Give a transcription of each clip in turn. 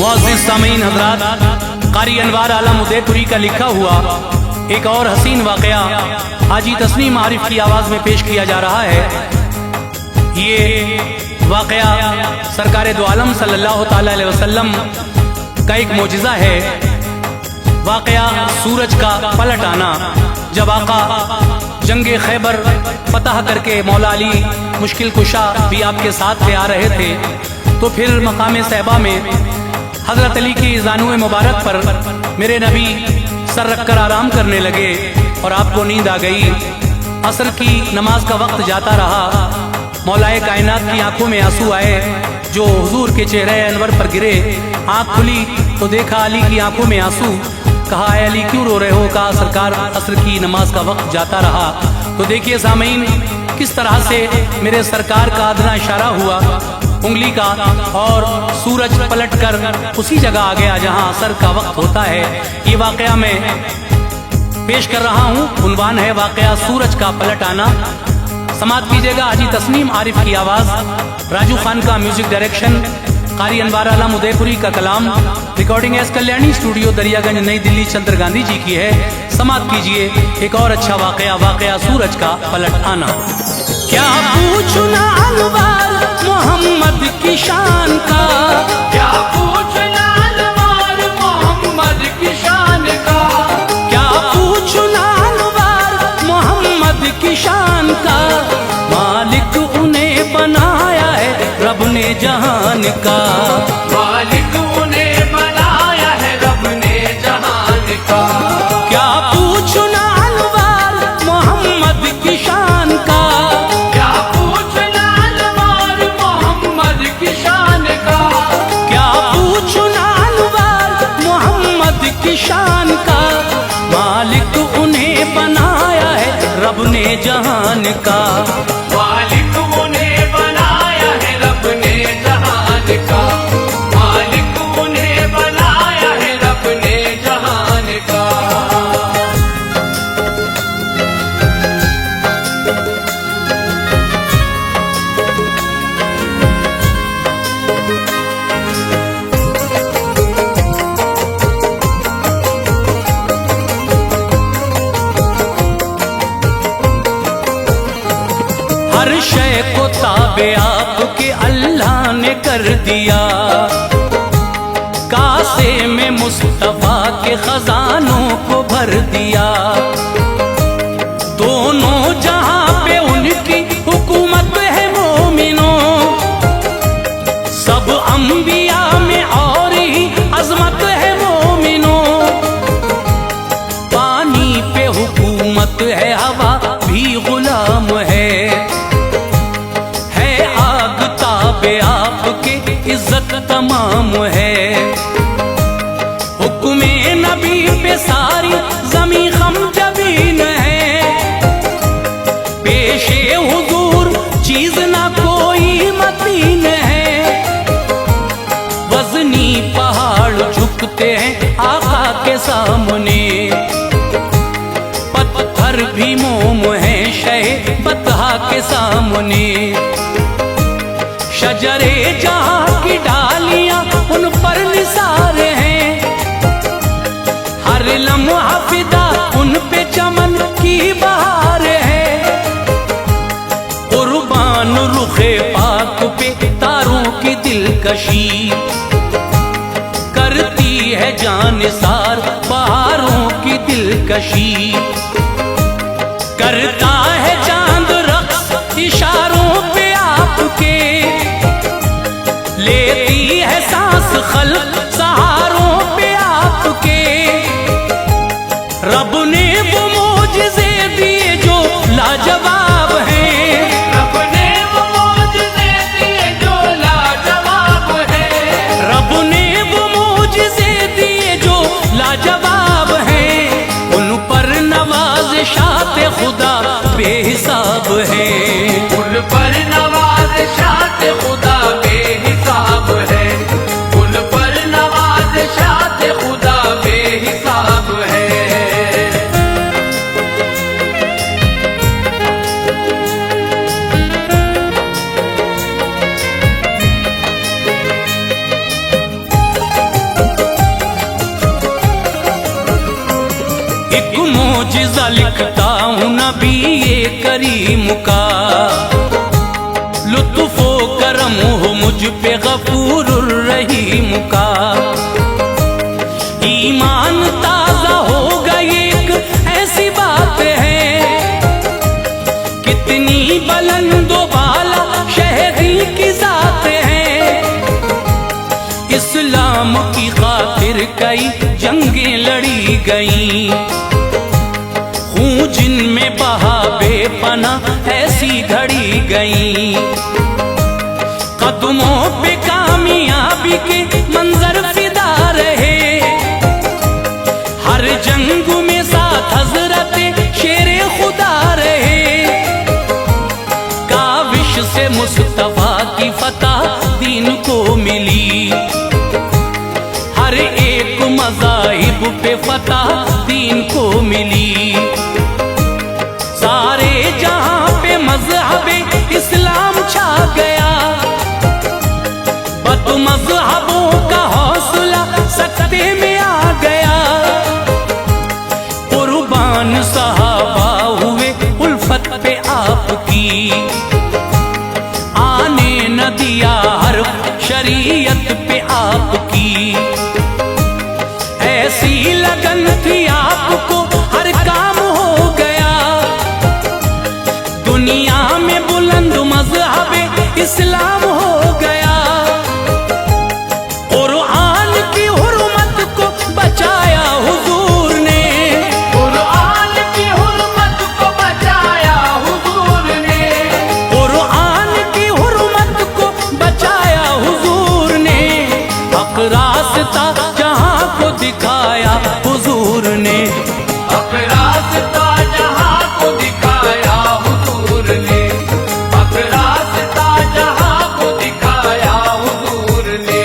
मुअज़्ज़िज़ सामीन हज़रात, क़ारी अनवार आलम उदयपुरी का लिखा हुआ एक और हसीन वाक़या हाजी तस्नीम आरिफ की आवाज़ में पेश किया जा रहा है। ये वाक़या सरकार दो आलम सल्लल्लाहु ताला अलैहि वसल्लम का एक मोजिज़ा है। वाक़या सूरज का पलट आना। जब आका जंगे खैबर फतह करके मौला अली मुश्किल कुशा भी आपके साथ ले आ रहे थे, तो फिर मकाम सहबा में हज़रत अली की ज़ानुए मुबारक पर मेरे नबी सर रख कर आराम करने लगे और आपको नींद आ गई। असर की नमाज का वक्त जाता रहा, मौलाए कायनात की आंखों में आंसू आए जो हुजूर के चेहरे अनवर पर गिरे। आंख खुली तो देखा अली की आंखों में आंसू। कहा, है अली क्यों रो रहे हो? कहा, सरकार असर की नमाज का वक्त जाता रहा। तो देखिए सामीन, किस तरह से मेरे सरकार का अदना इशारा हुआ उंगली का और सूरज पलटकर उसी जगह आ गया जहां असर का वक्त होता है। ये वाकया मैं पेश कर रहा हूं। उन्वान है वाकया सूरज का पलट आना। समाप्त कीजिएगा। हाजी तस्नीम आरिफ की आवाज, राजू खान का म्यूजिक डायरेक्शन, क़ारी अनवार आलम उदयपुरी का कलाम। Recording S Kalyani studio Daryaganj New Delhi चंद्र गांधी जी की है। समाप्त कीजिए एक और अच्छा वाकया सूरज का पलट आना। क्या पूछना अनवार मोहम्मद की शान का, क्या पूछना अनवार मोहम्मद की शान का, क्या पूछना अनवार मोहम्मद की शान का। मालिक उन्हें बनाया है रब ने जहान का, मालिक उन्हें बनाया है रब ने जहान का। क्या पूछना अनवार मोहम्मद की शान का, क्या पूछना अनवार मोहम्मद की शान का, क्या पूछना अनवार मोहम्मद की शान का। मालिक उन्हें बनाया है रब ने जहान का, मालिक उन्हें बनाया है रब ने जहान का, मालिक उन्हें बनाया है रब ने जहान का। हर शय को ताबे आपके अल्लाह ने कर दिया। कासे में मुस्तफा के खजानों को भर दिया। दोनों जहां पे उनकी हुकूमत है मोमिनों। सब अंबिया में और ही अजमत है मोमिनों। पानी पे हुकूमत है, हवा भी गुलाम है। आपके इज्जत तमाम है। हुक्मे नबी पे सारी ज़मीं खम जबीन है। पेशे हुजूर चीज ना कोई मतीन है। वज़नी पहाड़ झुकते हैं आका के सामने। पत्थर भी मोम है शह बतहा के सामने। शजरे जहां की डालियां उन पर निसार हैं। हर लम्हा फिदा उन पे चमन की बहार है। कुर्बान रुखे पाक पे तारों की दिलकशी। करती है जानिसार बहारों की दिलकशी। करता है चांद रक्स इशारों पे आपके। लेती है सांस खल्क सहारों पे आपके। रब ने वो मोजिज़े दिए जो लाजवाब हैं। रब ने वो मोजिज़े दिए जो लाजवाब हैं। रब ने वो मोजिज़े दिए जो लाजवाब हैं। उन पर नवाज़िशात खुदा बेहिसाब है। उन पर नवाज़िशात खुदा बेहिसाब है। उन पर नवाज़िशात खुदा बेहिसाब है। लिखता हूँ नबी ये करीम का, लुत्फ़ो करम हो मुझ पे गफूरुर रहीम का। ईमान ताज़ा हो गई एक ऐसी बात है, कितनी बुलंदो बाला शहरी की जात है। इस्लाम की खातिर कई जंगें लड़ी गईं, खून जिनमें बहा बेपना ऐसी घड़ी गईं। कदमों पे कामयाबी के मंजर फिदा रहे, हर जंग में साथ हजरत शेरे खुदा रहे। काविश से मुस्तफा की फतह दीन को मिली, हर एक मज़ाहिब पे फतह दीन को मिली। सारे जहां पे मज़हबे इस्लाम छा गया, बद मज़हबों का हौसला सकते में आ गया। कुर्बान सहाबा हुए उल्फत पे आपकी, आने न दिया हर्फ शरीयत पे आपकी। ऐसी लगन थी आपको हर काम हो गया, दुनिया में बुलंद मज़हबे इस्लाम हो गया। कुरान की हुर्मत को बचाया हुजूर ने, कुरान की हुर्मत को बचाया हुजूर ने, कुरान की हुर्मत को बचाया हुजूर ने। हक रास्ता जहां को दिखाया हुजूर ने, हक रास्ता जहां को दिखाया हुजूर ने, हक रास्ता जहां को दिखाया हुजूर ने।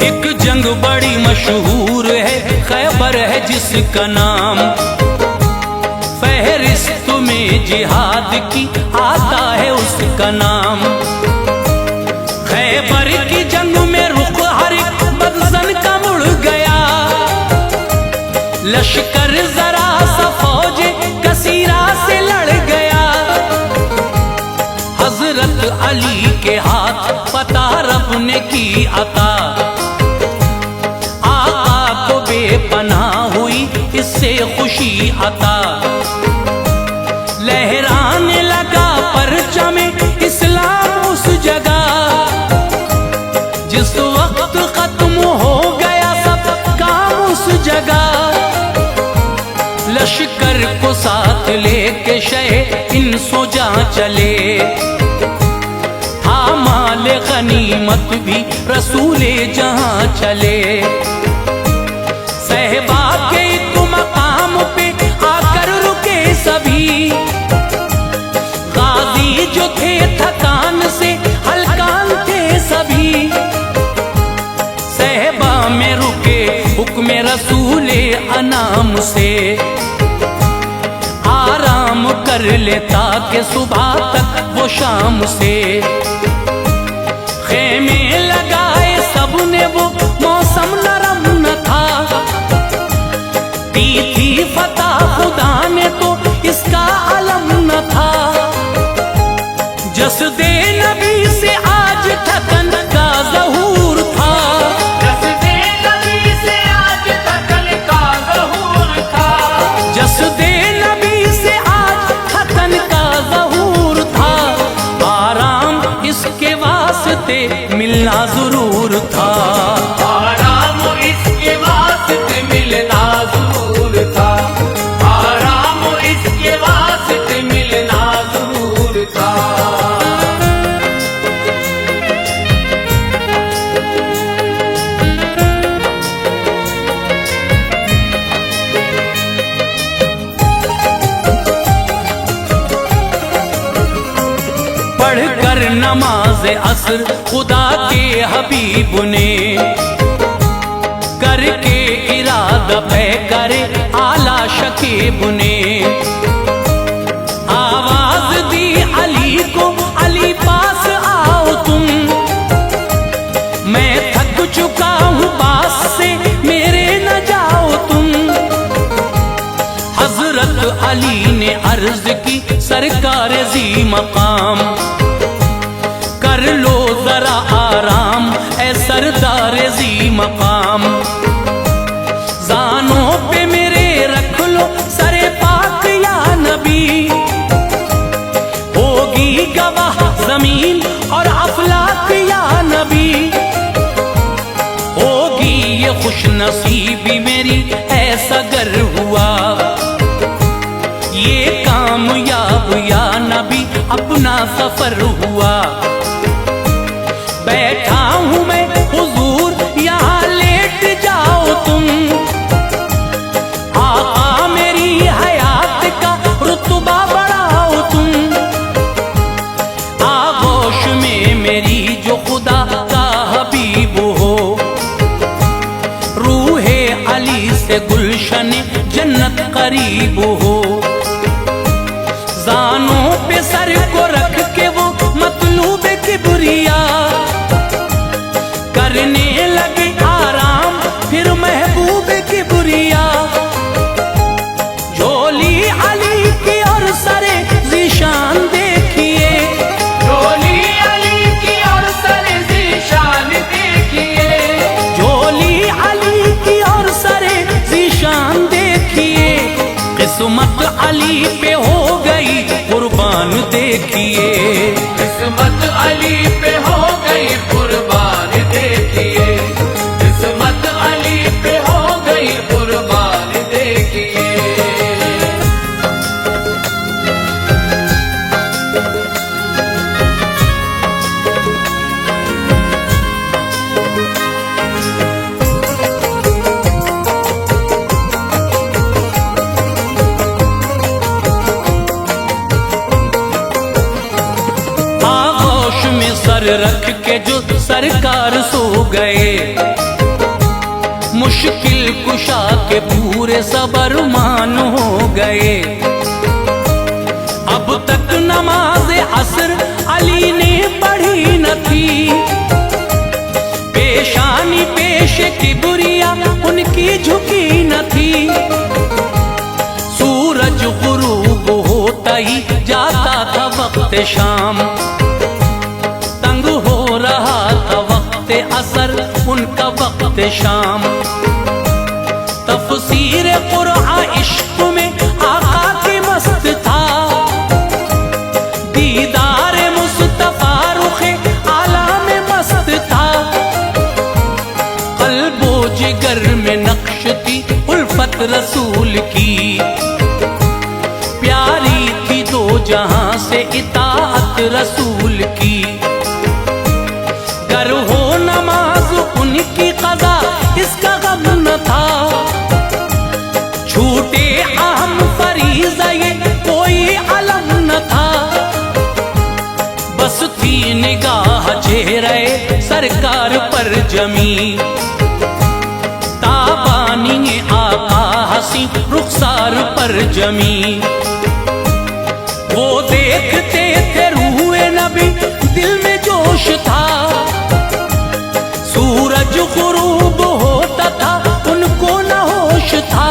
एक जंग बड़ी मशहूर है, खैबर है जिसका नाम, फहरिस्त में जिहाद की आता है उसका नाम। खैबर की जंग में रुख हर एक बदजन का मुड़ गया, लश्कर जरा सा फौज कसीरा से लड़ गया। हजरत अली के हाथ पता रब ने की अता, आका को बेपनाह हुई इससे खुशी अता। लहराने लगा परचम इस्लाम उस जगह, जिस वक्त खत्म हो गया सब काम उस जगह। लश्कर को साथ लेके शह इन सोजा चले, था माल गनीमत भी रसूले जहां चले। सहबा के एक मकाम पे आकर रुके सभी, गाजी जो थे थकान से हलकान थे सभी। सहबा में रुके हुक्म रसूले अनाम से, आराम कर लेता के सुबह तक वो शाम से। खेमे लगाए सबने वो मौसम नरम न था, दी थी फतह खुदा ने तो इसका अलम न था। जस्दे नबी से आज थकन का ज़हूर था, जस्दे नबी से आज थकन का ज़हूर था, जस्दे नबी से आज थकन का ज़हूर था। आराम इसके वास्ते मिलना ज़रूर था, आराम इसके वास्ते मिलना ज़रूर था, आराम इसके वास्ते मिलना ज़रूर था। पढ़कर नमाज असर खुदा के हबीब ने करके इरादा पे करे आला शकीब ने आवाज दी अली को, अली पास आओ तुम, मैं थक चुका हूँ पास से मेरे न जाओ तुम। हजरत अली ने अर्ज की सरकार जी मकाम, कर लो जरा आराम ए सरदार जी मकाम। जानों पे मेरे रख लो सरे पाक या नबी, होगी गवाह जमीन और अफलाक या नबी। होगी ये खुश नसीबी मेरी ऐसा गर हुआ, ये कामयाब या नबी अपना सफर हुआ। बैठा हूं मैं हुजूर यहाँ लेट जाओ तुम, आका मेरी हयात का रुतबा बढ़ाओ तुम। आगोश में मेरी जो खुदा का हबीब हो, रूहे अली से गुलशन जन्नत करीब हो। जानों पे सर को रख के वो मतलूब किबरिया, करने लगे आराम फिर महबूब किबरिया। झोली अली की और सरे ज़ीशान देखिए, झोली अली की और सरे ज़ीशान देखिए, झोली अली की और सरे ज़ीशान देखिए। किस्मत अली पे हो गई कुर्बान देखिए, किस्मत अली पे हो गई कुर्बान देखिए, किस्मत अली पे हो गई कुर्बान देखिए। आगोश में सर रख के जो सरकार सो गए, मुश्किल कुशा के पूरे सबरमान हो गए। अब तक नमाज असर अली ने पढ़ी न थी, पेशानी पेश किबरिया उनकी झुकी न थी। सूरज गुरूब होता ही जाता था वक्त शाम, तंग हो रहा था वक्त असर उनका वक्त शाम। तफसीर कुरान इश्क में आका के मस्त था, दीदार मुस्तफा रुखे आला में मस्त था। कल्बो जिगर में नक्श थी उल्फत रसूल की, प्यारी थी दो जहां से इताअत रसूल की। गर हो नमाज उनकी क़ज़ा इसका गम न था, छूटे अहम फरीज़ा ये कोई अलम न था। बस थी निगाह चेहरे सरकार पर जमी, ताबानी आका हंसी रुखसार पर जमी। वो देखते थे रूए नबी दिल में जोश था, सूरज गुरूब होता था उनको न होश था।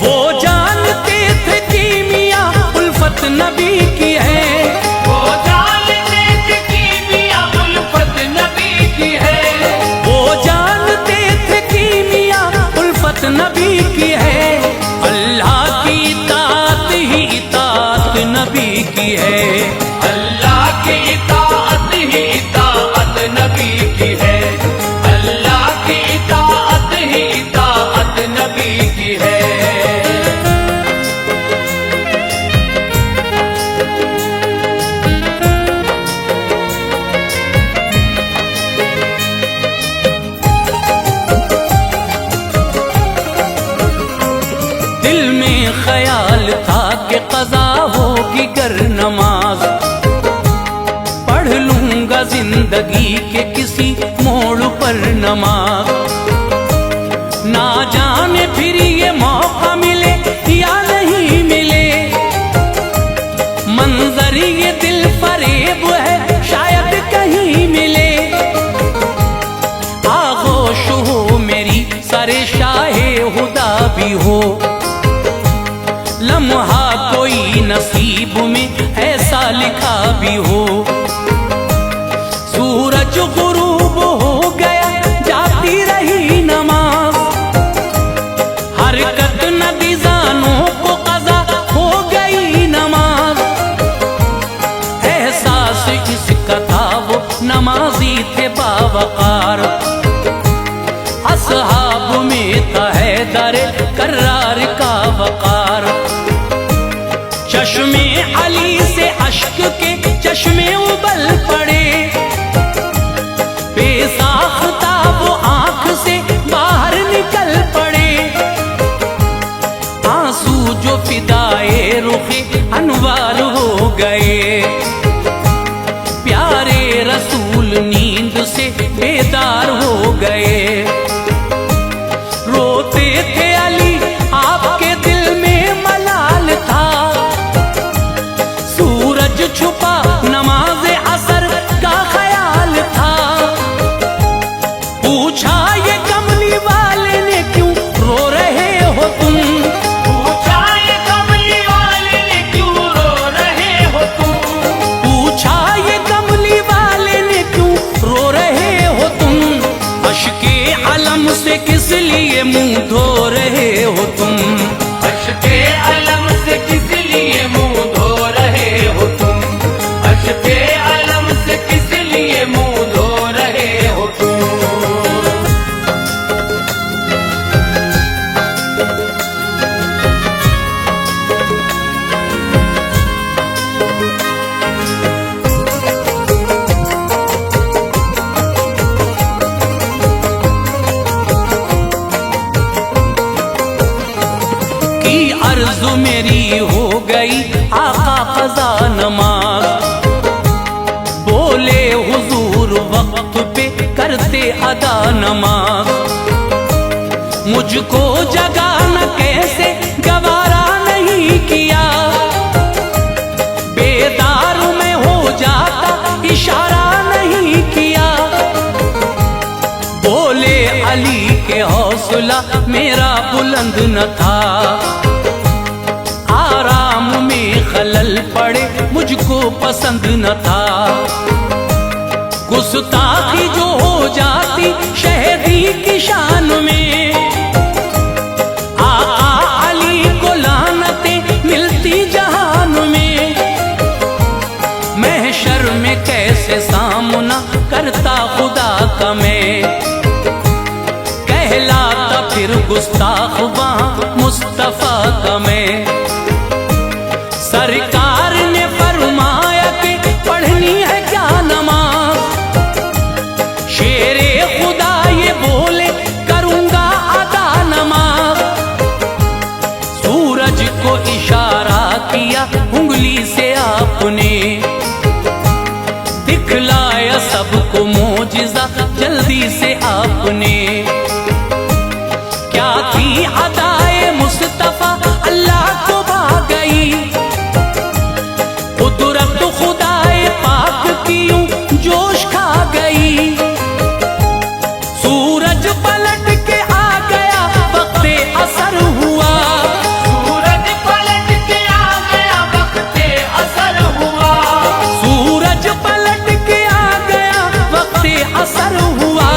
वो जानते थे कीमिया उल्फत नबी की है, वो जानते थे कीमिया उल्फत नबी की है, वो जानते थे कीमिया उल्फत नबी की है। अल्लाह की इताअत ही इताअत नबी की है, अल्लाह की इताअत ही इताअत नबी की है, अल्लाह की इताअत ही इताअत नबी की है। दिल में ख्याल था कि क़ज़ा होगी गर नमाज, पढ़ लूंगा जिंदगी के किसी मोड़ पर नमाज। नसीब में ऐसा लिखा भी हो। सूरज गुरूब हो गया जाती रही नमाज, हरकत नबी जानों को कज़ा हो गई नमाज। एहसास इसका था वो नमाजी थे बावकार, असहाब में था हैदर कर्रार का वकार। चश्मे अली से अश्क के चश्मे उबल पड़े, बेसाख्ता वो आंख से बाहर निकल पड़े। आंसू जो फिदाए रुखे अनवार हो गए, प्यारे रसूल नींद से बेदार हो गए। रोते थे अली आपके दिल में मलाल था, सूरज छुपा नमाज असर का ख्याल था। पूछा ये कमली वाले ने क्यों रो रहे हो तुम, पूछा ये कमली वाले ने क्यों रो रहे हो तुम, पूछा ये कमली वाले ने क्यों रो रहे हो तुम। अश्के अलम से किस लिए मुंह धो रहे हो तुम, अश्के अलम से किस लिए मुंह धो रहे हो तुम, अश्के अलम से किस लिए मुंह धो रहे हो तुम। की अर्ज़ मेरी हो गई आका क़ज़ा नमाज। बोले हुजूर वक्त पे करते अदा नमाज, मुझको जगाना कैसे गवारा नहीं किया। बेदार में हो जाता इशारा नहीं किया। बोले अली के हौसला मेरा बुलंद न था, आराम में खलल पड़े मुझको पसंद न था। गुस्ताखी जो हो जाती शहदी की शान में, आका अली को लानतें मिलती जहान में। महशर में कैसे सामना करता खुदा का मैं, कहलाता फिर गुस्ताख वहाँ मुस्तफा का मैं। सरकार ने फरमाया कि पढ़नी है क्या नमाज, शेरे खुदा ये बोले करूंगा अदा नमाज। सूरज को इशारा किया उंगली से आपने, दिखलाया सबको मोजिज़ा जल्दी से आपने। क्या थी अदाए मुस्तफा अल्लाह को भा गई, कुदरत खुदाए पाक की यूं जोश खा गई। सूरज पलट के आ गया वक्ते असर हुआ, सूरज पलट के आ गया वक्ते असर हुआ, सूरज पलट के आ गया वक्ते असर हुआ।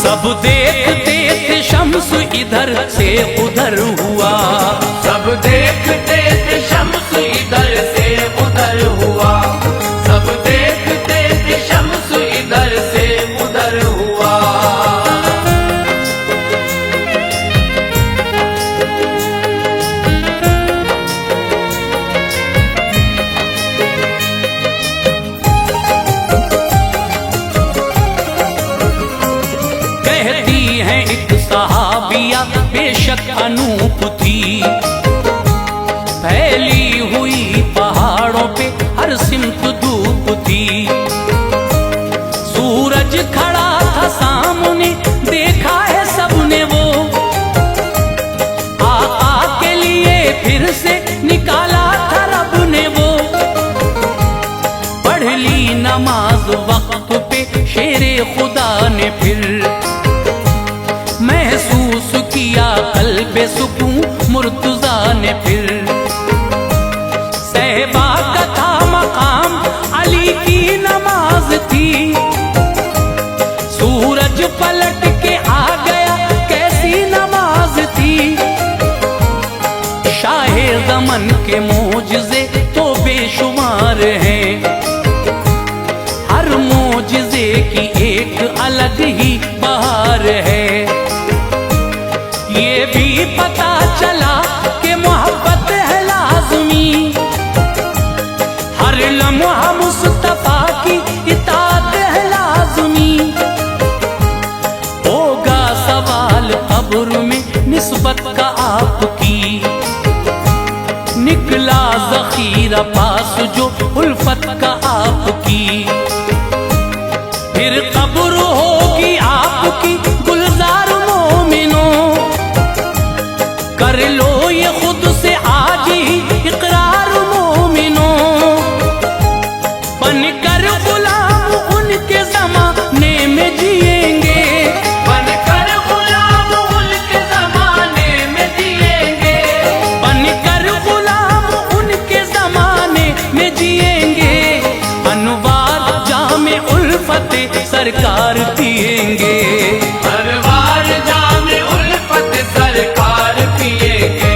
सब देखते थे शम्स इधर से उधर हुआ, सब देखते थे शम्स इधर से उधर हुआ, सब देखते थे शम्स इधर से उधर हुआ। कहती है एक सहाबिया बेशक अनूप थी, फैली हुई पहाड़ों पे हर सिमत धूप थी। सूरज खड़ा था सामने देखा है सबने वो, आका के लिए फिर से निकाला था रब ने वो। पढ़ ली नमाज वक्त पे शेरे खुदा ने फिर, महसूस किया कल्बे सुकून मुर्तजा ने फिर। सहबा है। ये भी पता चला कि मोहब्बत है लाज़मी, हर लम्हा मुस्तफा की इताअत है लाज़मी। होगा सवाल कब्र में निस्बत का आपकी, निकला ज़ख़ीरा पास जो उल्फत का आपकी। फिर कब्र होगी आपकी गुलजार मोमिनों, कर लो ये खुद से आज ही इकरार मोमिनों। बनकर गुलाम उनके ज़माने में जिएंगे, बनकर गुलाम उनके ज़माने में जिएंगे, बनकर गुलाम उनके ज़माने में जिएंगे। अनवार जामे उल्फत सरकार पिएंगे, अनवार जामे उल्फत सरकार पिएंगे,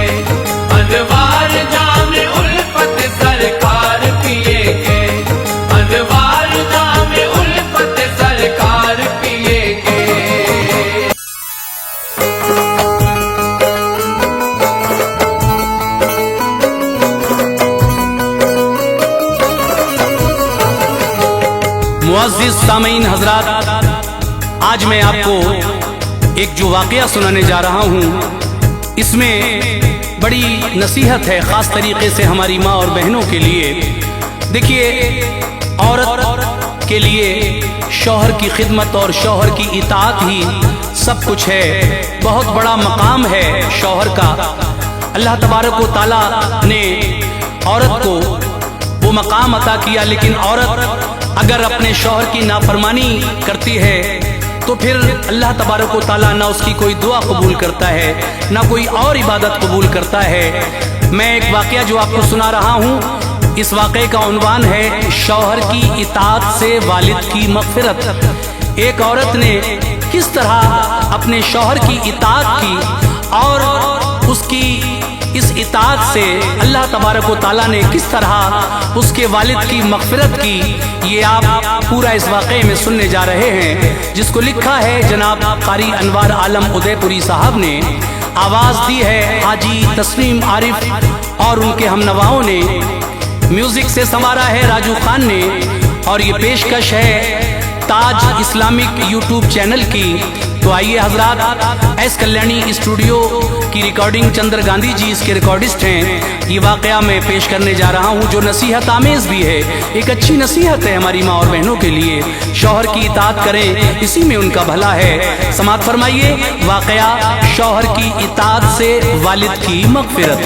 अनवार जामे उल्फत सरकार पिएंगे, अनवार जामे उल्फत सरकार पिएंगे। मुअज़्ज़िज़ सामीन हज़रात, आज मैं आपको एक जो वाक़या सुनाने जा रहा हूँ, इसमें बड़ी नसीहत है ख़ास तरीके से हमारी माँ और बहनों के लिए। देखिए, औरत के लिए शौहर की खिदमत और शौहर की इताअत ही सब कुछ है। बहुत बड़ा मकाम है शौहर का। अल्लाह तबारक व तआला ने औरत को वो मकाम अता किया, लेकिन औरत अगर अपने शौहर की नाफरमानी करती है तो फिर अल्लाह तबारक व तआला ना उसकी कोई दुआ कबूल करता है, ना कोई और इबादत कबूल करता है। मैं एक वाक़या जो आपको सुना रहा हूँ, इस वाक़े का उन्वान है शौहर की इताअत से वालिद की मग़फ़िरत। एक औरत ने किस तरह अपने शौहर की इताअत की और उसकी इस इताअत से अल्लाह तबारक व तआला ने किस तरह उसके वालिद की मग़फ़िरत की, ये आप पूरा इस वाक़े में सुनने जा रहे हैं, जिसको लिखा है जनाब क़ारी अनवार आलम उदयपुरी साहब ने। आवाज़ दी है हाजी तस्लीम आरिफ और उनके हमनवाओं ने। म्यूज़िक से संवारा है राजू खान ने। और ये पेशकश है ताज इस्लामिक यूट्यूब चैनल की। तो आइए हजरात, एस कल्याणी स्टूडियो की रिकॉर्डिंग चंद्र गांधी जी इसके रिकॉर्डिस्ट हैं। ये वाक़या मैं पेश करने जा रहा हूँ जो नसीहत आमेज़ भी है, एक अच्छी नसीहत है हमारी माँ और बहनों के लिए। शौहर की इताअत करें, इसी में उनका भला है। समाअत फरमाइए वाक़या शौहर की इताअत से वालिद की मग़फ़िरत।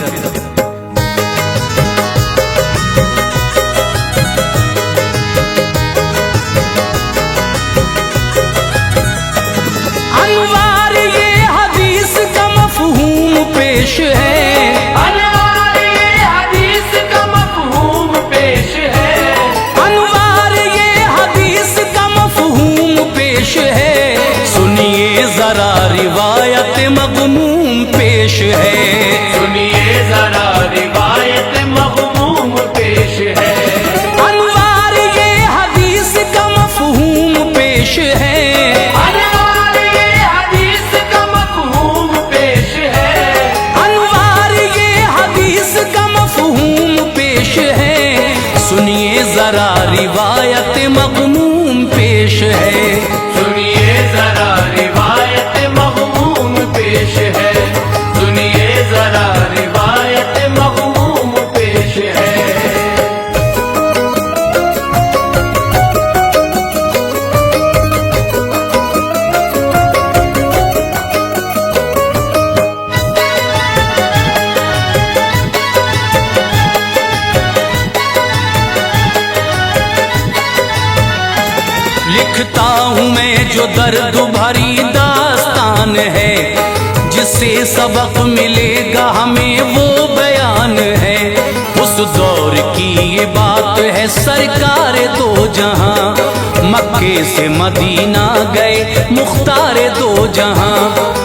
अनवार ये हदीस का मफ़हूम पेश है, अनवार ये हदीस का मफ़हूम पेश है, अनवार ये हदीस का मफ़हूम पेश है। सुनिए ज़रा रिवायत मग़मूम पेश है, सुनिए ज़रा रिवायत मग़मूम पेश है, अनवार ये हदीस का मफ़हूम पेश है। अनवार ये हदीस का मफ़हूम पेश है, अनवार ये हदीस का मफ़हूम पेश है। सुनिए ज़रा रिवायत मग़मूम पेश है, सुनिए ज़रा रिवायत मग़मूम पेश है, सुनिए ज़रा रिवायत मग़मूम पेश है। लिखता हूँ मैं जो दर्द भरी दास्तान है, जिससे सबक मिलेगा हमें वो बयान है। उस दौर की ये बात है सरकार दो जहां, मक्के से मदीना गए मुख्तार दो जहां।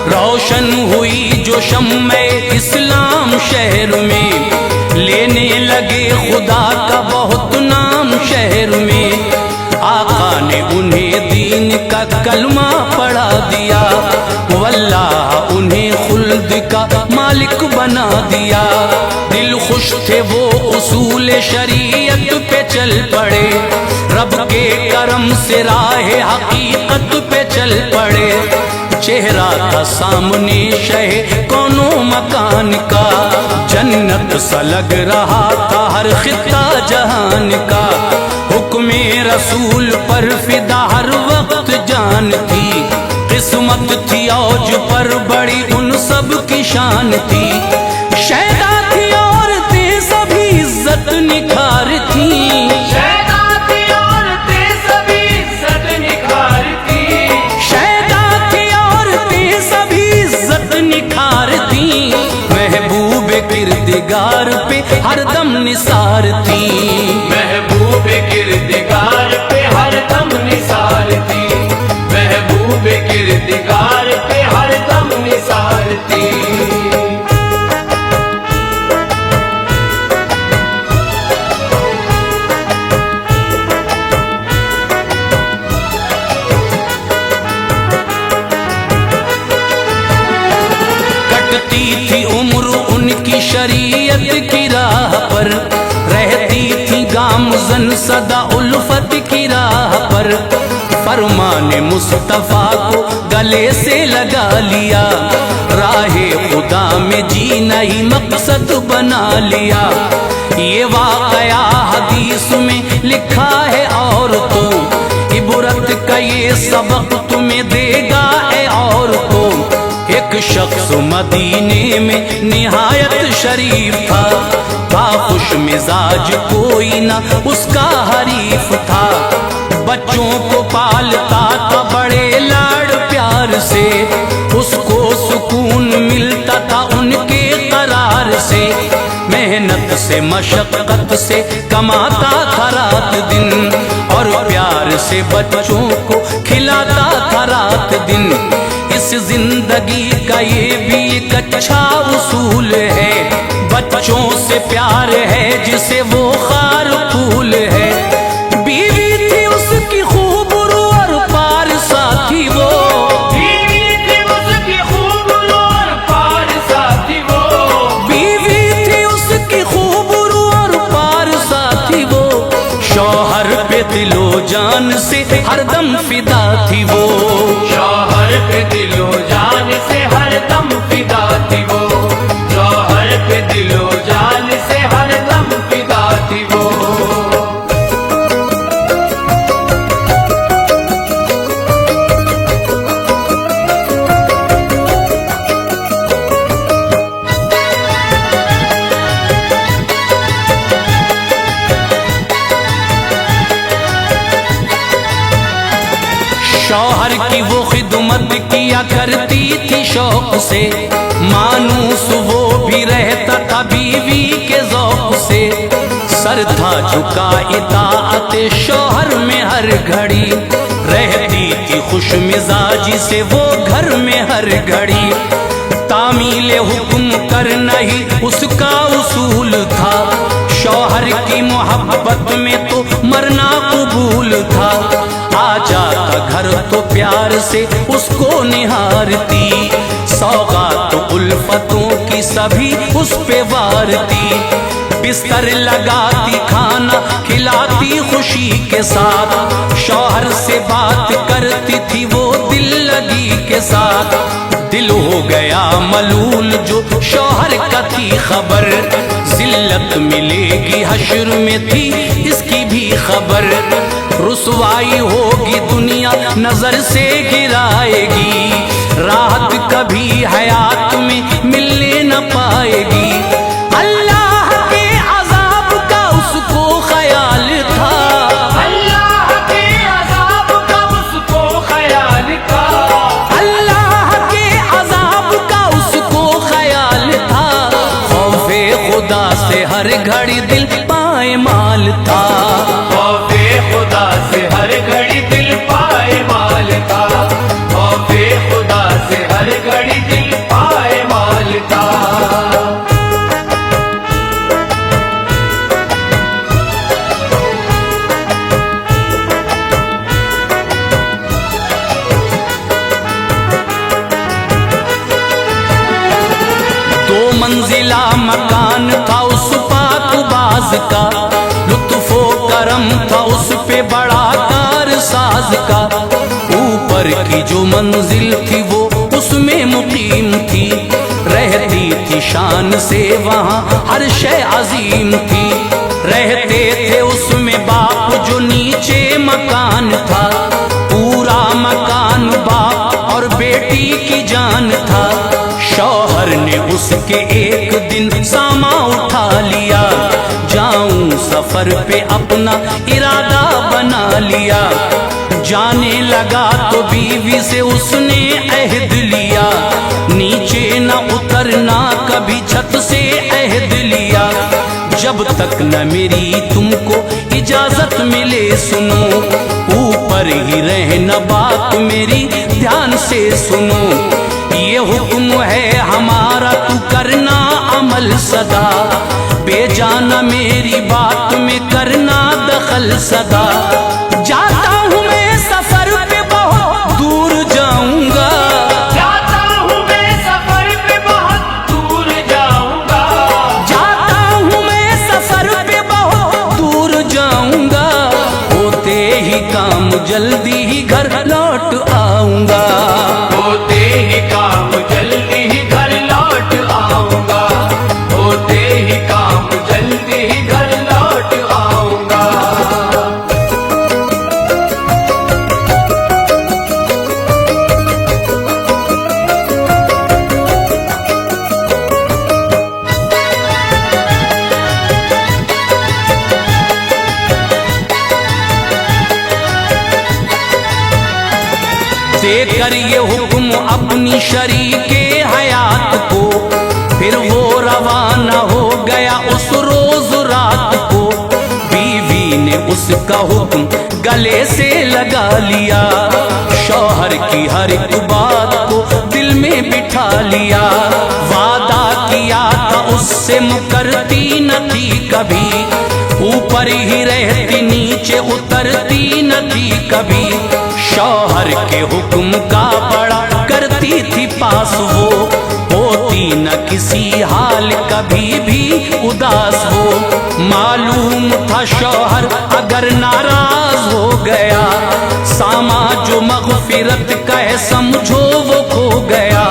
रोशन हुई जो शम्मे इस्लाम शहर में, लेने लगे खुदा का बहुत नाम शहर में। आका ने उन्हें दीन का कलमा पढ़ा दिया, वल्लाह उन्हें खुल्द का मालिक बना दिया। दिल खुश थे वो उसूल शरीयत पे चल पड़े, रब के करम से राह हकीकत पे चल पड़े। चेहरा था सामने शह कोनो मकान का, जन्नत सा लग रहा था हर खिता जहान का। हुक्मे रसूल पर फिदा हर वक्त जान थी, किस्मत थी औज पर बड़ी उन सब की शान थी। शैदा थी औरतें सभी इज्जत निखार थी, शैदा थी औरतें सभी इज्जत निखार थी, शैदा थी औरतें सभी इज्जत निखार थी। महबूब किरदगार पे हरदम निसार थी, महबूब किरदगार पे हरदम निसार थी, महबूब किरदगार पे हरदम निसार थी। कटती थी उम्र उनकी शरीयत की राह पर, रहती थी गामज़न सदा उल्फत की राह पर। फरमान मुस्तफा को गले से लगा लिया, राहे खुदा में जीना ही मकसद बना लिया। ये वाक़या हदीस में लिखा है औरतों, इबरत का ये सबक तुम्हें देगा ए औरतों। एक शख्स मदीने में निहायत शरीफ था खुश मिजाज कोई ना उसका हरीफ था। बच्चों को पालता था बड़े लाड़ प्यार से, उसको सुकून मिलता था उनके करार से। मेहनत से मशक्कत से कमाता था रात दिन, और प्यार से बच्चों को खिलाता था रात दिन। इस जिंदगी का ये भी एक अच्छा उसूल है, बच्चों से प्यार है जिसे वो खार फूल है। बीवी थी उसकी खूब रू और पार साथी वो, बीवी थी उसकी खूब रू और पार साथी वो, बीवी थी उसकी खूब रू और पार साथी वो। शौहर पे दिलो जान से हरदम फिदा थी वो, शौहर पे दिलो जान से हरदम फिदा थी वो, शौहर पे दिलो जान से हरदम फिदा थी वो। शौहर की वो खिदमत किया करती थी शौक से, मानूस वो भी रहता था बीवी के ज़ौक़ से। सर था झुका इताअत शौहर में हर घड़ी, रहती थी खुश मिजाजी से वो घर में हर घड़ी। तामील हुक्म करना ही उसका उसूल था, शौहर की मोहब्बत में तो मरना कबूल था। आ जाता घर तो प्यार से उसको निहारती, सौगात उल्फतों की सभी उस पे वारती। बिस्तर लगाती खाना खिलाती खुशी के साथ, शौहर से बात करती थी वो दिल लगी के साथ। दिल हो गया मलूल जो शौहर का थी खबर, जिल्लत मिलेगी हश्र में थी इसकी भी खबर। रुसवाई होगी दुनिया नजर से गिराएगी, राहत कभी हयात में मिलने न पाएगी। अल्लाह के अजाब का उसको ख्याल था, अल्लाह के अजाब का उसको ख्याल था, अल्लाह के अजाब का उसको ख्याल था। खौफे खुदा से हर घड़ी दिल पायमाल था, खौफे खुदा से हर घड़ी दिल पायमाल था, खौफे खुदा से हर घड़ी दिल पायमाल था। मंजिला मकान था उस पाकबाज का, लुत्फो करम था उस पे बड़ा कारसाज का। ऊपर की जो मंजिल थी वो उसमें मुकीम थी, रहती थी शान से वहाँ हर शय अजीम थी। रहते थे उसमें बाप जो नीचे मकान था, पूरा मकान बाप और बेटी की जान था। शौहर ने उसके एक दिन सामा उठा लिया, जाऊं सफर पे अपना इरादा बना लिया। जाने लगा तो बीवी से उसने अहद लिया, नीचे न उतरना कभी छत से अहद लिया। जब तक न मेरी तुमको इजाजत मिले सुनो, ऊपर ही रहना बात मेरी ध्यान से सुनो। ये हुक्म है हमारा तू करना अमल सदा, बेजाना मेरी बात में करना दखल सदा। जाता हूँ मैं सफर पे बहुत दूर जाऊंगा, जाता हूँ मैं सफर पे बहुत दूर जाऊंगा, जाता हूँ मैं सफर पे बहुत दूर जाऊंगा। होते ही काम जल्दी ही घर लौट आऊंगा, होते ही काम जल्दी ही घर लौट आऊंगा, होते ही काम जल्दी ही घर लौट आऊंगा। देकर ये हुक्म अपनी शरीके हयात को, फिर वो रवाना हो गया उस रोज रात को। बीवी ने उसका हुक्म गले से लगा लिया, शौहर की हर एक बात को दिल में बिठा लिया। वादा किया था उससे मुकरती न थी कभी, ऊपर ही रहती नीचे उतरती न थी कभी। शौहर के हुक्म का बड़ा करती थी पास वो, होती न किसी हाल कभी भी उदास वो। मालूम था शौहर अगर नाराज हो गया, सामा जो मगफिरत का है समझो वो खो गया।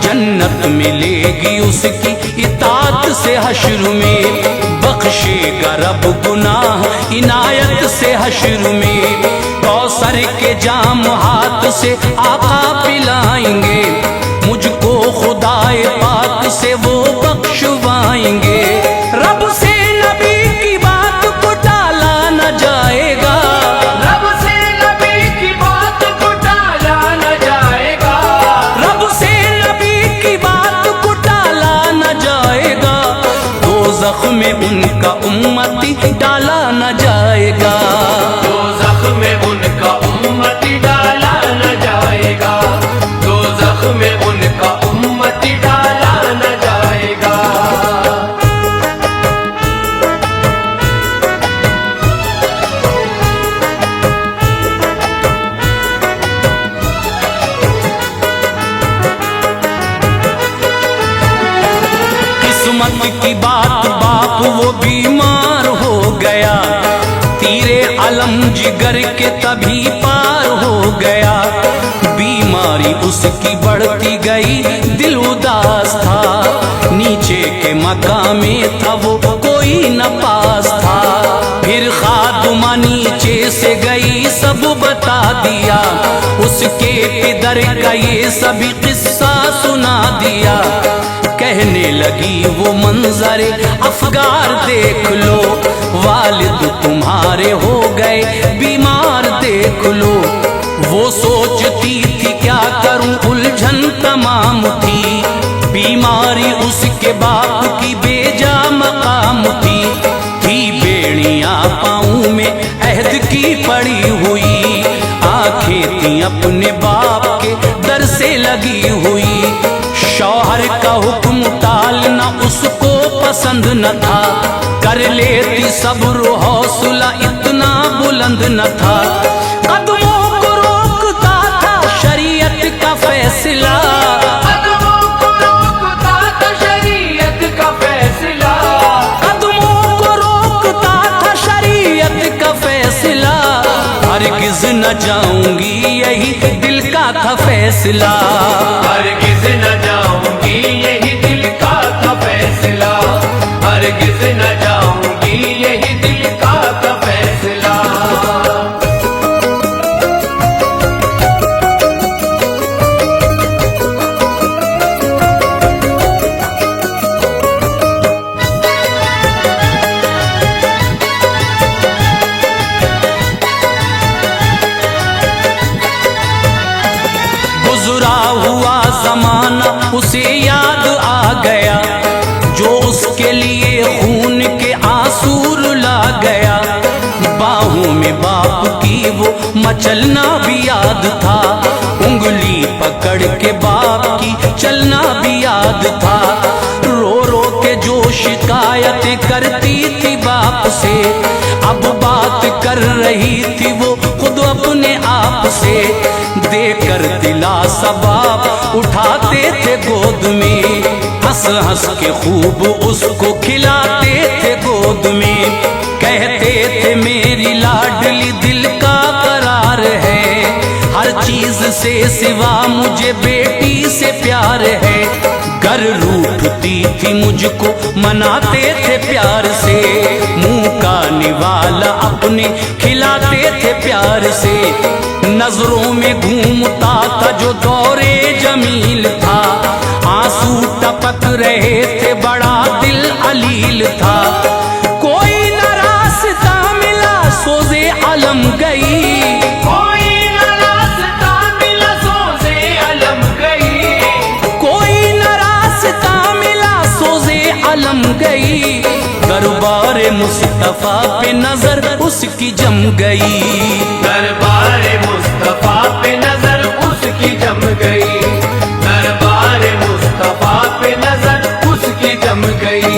जन्नत मिलेगी उसकी इताअत से हश्र में, बख्शेगा रब गुनाह इनायत से हश्र में। कौसर के जाम हाथ से आका पिलाएंगे, मुझको खुदाए पाक से वो बख्शवाएंगे। रब से नबी की बात को टाला न जाएगा, रब से नबी की बात को टाला न जाएगा, रब से नबी की बात को टाला न जाएगा। दोज़ख में उनका उम्मती डाला न जाएगा, दोज़ख में उनका उम्मती डाला न जाएगा, दोज़ख में उनका उम्मती डाला न जाएगा। किस्मत की बात बाप वो बीमार हो गया, तीरे अलम जिगर के तभी पार हो गया। बीमारी उसकी बढ़ती गई दिल उदास था, नीचे के मकाम में था वो कोई न पास था। फिर खादुमा नीचे से गई सब बता दिया, उसके पिदर का ये सभी किस्सा सुना दिया। कहने लगी वो मंजरे अफगार देख लो, वालिद तुम्हारे हो गए बीमार देख लो। वो सोचती थी क्या करूं उलझन तमाम थी, बीमारी उसके बाप की बेजा मकाम थी। बेड़ियां पाँव में अहद की पड़ी हुई, आंखें थी अपने बाप के दर से लगी हुई। शौहर का हुक्म टालना उसको पसंद न था, कर लेती सब्र हौसला इतना बुलंद न था। कदमों को रोकता था शरीयत का फैसला, कदमों को रोकता था शरीयत न जाऊंगी, यही दिल का था फैसला। हरगिज न जाऊंगी, यही दिल का था फैसला। हरगिज न जाऊंगी, यही दिल का था फैसला। गुजरा हुआ जमाना उसे याद आ गया, जो उसके लिए खून के आंसू रुला गया। बाहों में बाप की वो मचलना भी याद था, उंगली पकड़ के बाप की चलना भी याद था। रो रो के जो शिकायत करती थी बाप से, अब बात कर रही थी वो खुद अपने आप से। देकर दिलासा बाप उठाते थे गोद में, हंस हंस के खूब उसको खिलाते थे गोद में। कहते थे मेरी लाडली दिल का करार है, हर चीज से सिवा मुझे बेटी से प्यार है। घर रूठती थी मुझको मनाते थे प्यार से, मुंह का निवाला अपने खिलाते थे प्यार से। नजरों में घूमता था जो दौरे जमील था, आंसू टपक रहे थे बड़ा दिल अलील था। कोई न रास्ता मिला सोज़े अलम गई, कोई न रास्ता मिला सोज़े अलम गई। कोई न रास्ता मिला सोज़े अलम गई। दरबार मुस्तफा पे नजर उसकी जम गई, दरबार मुस्तफा पे नजर उसकी जम गई। दरबार मुस्तफा पे नजर उसकी जम गई।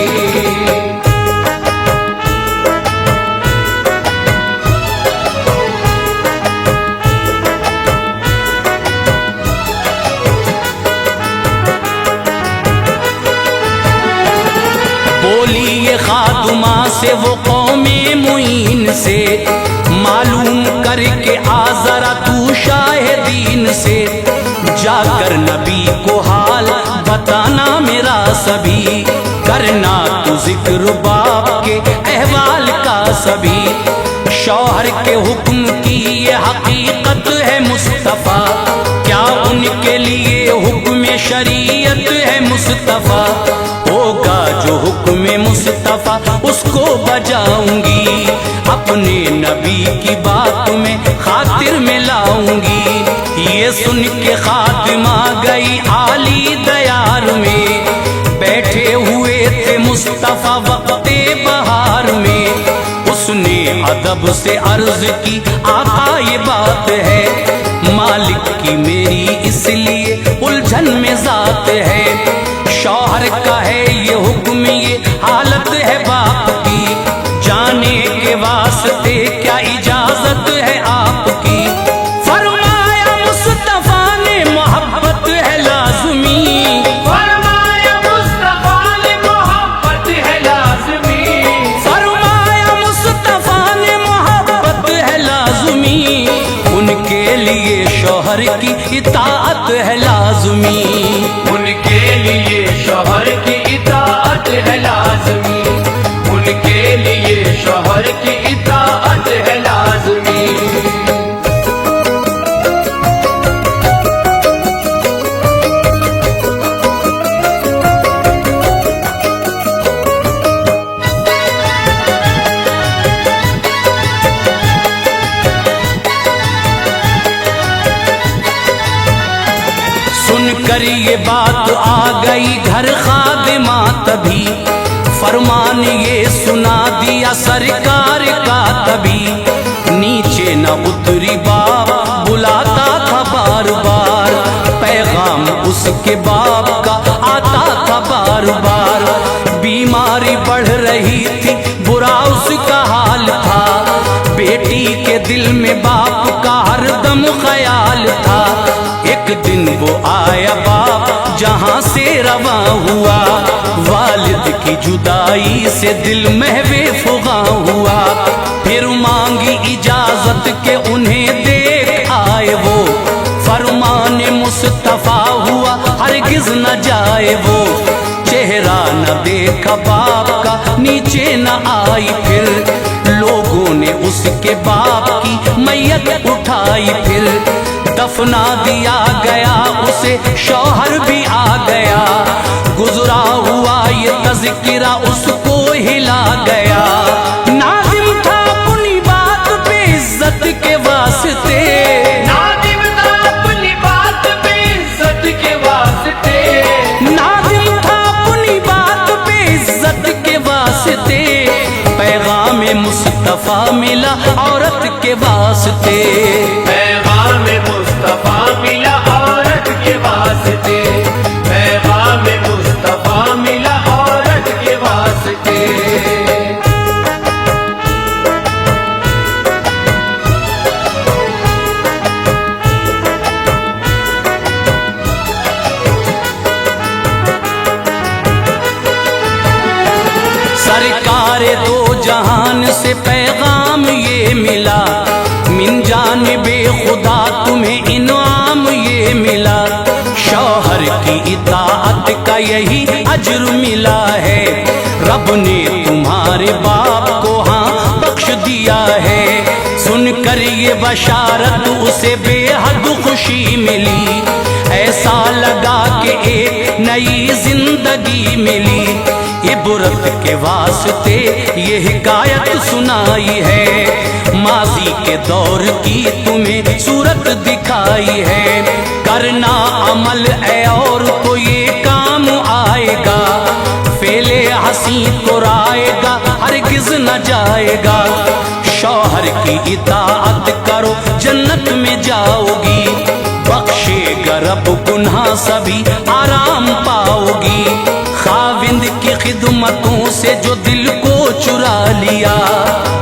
बोली ये खादुमा से वो कौमे मुइन से, मालूम करके आ जरा तू शाहिदीन से। जाकर नबी को हाल बताना मेरा सभी, करना तू जिक्र बाप के अहवाल का सभी। शौहर के हुक्म की ये हकीकत है मुस्तफा, क्या उनके लिए हुक्म शरीयत है मुस्तफा। होगा जो हुक्म मुस्तफा उसको बजाऊंगी, अपने नबी की बात में खातिर में लाऊंगी। ये सुन के खातिमा गई आली दयार में, बैठे हुए थे मुस्तफा वक्ते बहार में। उसने अदब से अर्ज की आका ये बात है, मालिक की मेरी इसलिए उलझन में जात है। शौहर का है ये हुक्म ये हालत है बाप की, जाने के वास्ते क्या इजाजत है आपकी। फरमाया मुस्तफा ने मोहब्बत है लाज़मी, फरमाया मुस्तफा ने मोहब्बत है लाज़मी। फरमाया मुस्तफा ने मोहब्बत है लाज़मी। उनके लिए शौहर की इताअत है लाज़मी, उनके लिए शौहर की इताअत है लाज़मी। उनके लिए शौहर की इताअत है लाज़मी। सुनकर ये बात आ गई घर खादिमा तभी, फरमान ये सुना दिया सरकार का तभी। नीचे न उतरी बाप बुलाता था बार बार, पैगाम उसके बाप का आता था बार बार। बीमारी बढ़ रही थी बुरा उसका हाल था, बेटी के दिल में बाप का हरदम ख्याल था। एक दिन वो आया बाप जहां से रवा हुआ, वालिद की जुदाई से दिल महवे फुगा हुआ। फिर मांगी इजाजत के उन्हें देख हरगिज न जाए वो। चेहरा न देखा बाप का, नीचे न आई फिर। लोगों ने उसके बाप की मैयत उठाई फिर। दफना दिया गया उसे, शौहर भी आ गया। गुजरा हुआ ये तज़किरा उसको हिला गया। नादिम था अपनी बात पे इज्जत के वास्ते, नादिम था अपनी बात पे इज्जत के वास्ते। नादिम था अपनी बात पे इज्जत के वास्ते। पैगाम मुस्तफा मिला औरत के वास्ते। पैगाम मुस्तफा मिला औरत के वास्ते। पैगाम मुस्तफा मिला औरत के वास्ते। सरकार दो जहान से पैगाम ये मिला। मिन जानिबे खुदा तुम्हें इनाम ये मिला। शौहर की इताअत का यही अज्र मिला है। रब ने तुम्हारे बाप को हाँ बख्श दिया है। सुनकर ये बशारत उसे बेहद खुशी मिली। ऐसा लगा कि एक नई जिंदगी मिली। इबरत के वास्ते ये हिकायत सुनाई है। माजी के दौर की तुम्हें सूरत दिखाई है। करना अमल है और तो ये काम आएगा। फेले हंसी कुराएगा, हरगिज न जाएगा। शौहर की इताअत करो, जन्नत में जाओगी। बख्शेगा रब गुनाह सभी आराम पाओगी। खाविंद की खिदमतों से जो दिल को चुरा लिया,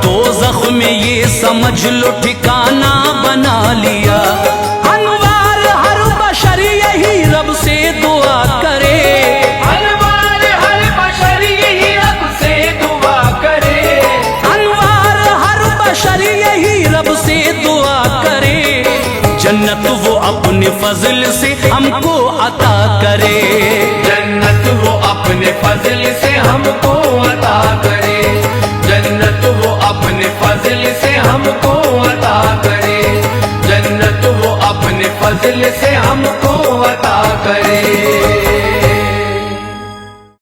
दोज़ख में ये समझ लो ठिकाना बना लिया। अनवार हर बशर यही रब से दुआ करे। अनवार हर बशर यही रब से दुआ करे। अनवार हर बशर यही रब से दुआ करे। जन्नत वो अपने फजल से हमको अता करे। जन्नत वो अपने फजल से हमको अता करे। जन्नत वो अपने फजल से हमको अता करे। जन्नत वो अपने फजल से हमको